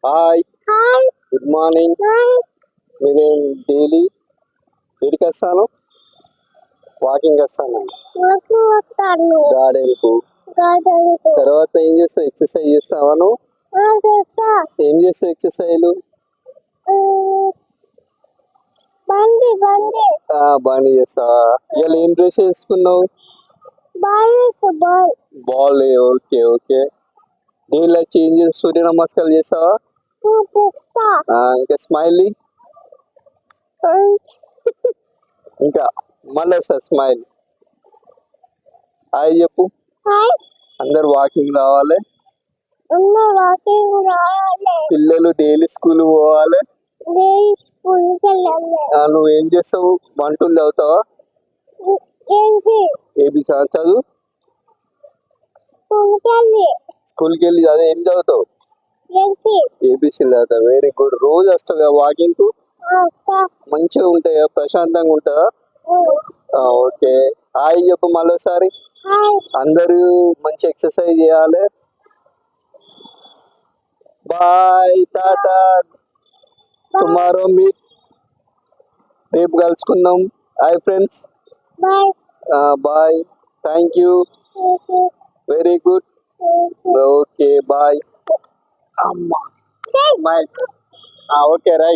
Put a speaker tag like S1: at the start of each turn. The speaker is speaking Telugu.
S1: Hi,
S2: hi
S1: good morning.
S2: Hi
S1: నేను డైలీ ఎడికి వస్తాను, వాకింగ్ వస్తాను,
S2: నాకు వస్తాను
S1: గార్డెన్కు.
S2: గార్డెన్కు
S1: తర్వాత ఏం చేస్తావు? ఎక్సర్సైజ్ చేస్తావా నువ్వు?
S2: చేస్తా
S1: ఏం చేస్తావు ఎక్సర్సైజ్?
S2: బండి
S1: బాగానే చేస్తావా? ఇవాళ ఏం డ్రెస్ వేసుకున్నావు?
S2: Ball
S1: ball. Okay okay. Daily change Surya నమస్కారాలు చేస్తావా?
S2: చేస్తా
S1: ఇంకా స్మైలింగ్, ఇంకా మళ్ళీ సార్ స్మైల్. హాయ్ చెప్పు.
S2: హాయ్
S1: అందరు వాకింగ్ రావాలి,
S2: అన్న వాకింగ్ రావాలి
S1: పిల్లలు డైలీ స్కూల్ పోవాలి.
S2: స్కూల్కి వెళ్ళాలి
S1: నువ్వేం చేస్తావు? వంటలు చదువుతావా?
S2: ఏంటి
S1: ఏబీ చదువు.
S2: స్కూల్కి
S1: స్కూల్కి
S2: వెళ్ళి
S1: వెళ్ళి చదువు. ఏం చదువుతావు?
S2: ఏంటి
S1: ఏబీసీ చదువుతావు. Very good. రోజు వస్తావు కదా వాకింగ్ కు? మంచిగా ఉంటాయా? ప్రశాంతంగా ఉంటుందా? ఓకే. హాయ్ చెప్పు మళ్ళీసారి.
S2: హాయ్
S1: అందరూ మంచి ఎక్సర్సైజ్ చేయాలి. Bye, tata. Tomorrow meet. రేపు కలుసుకుందాం. Hi friends.
S2: Bye
S1: bye. Thank you. Very good. Okay bye. అమ్మా, ఓకే రైట్.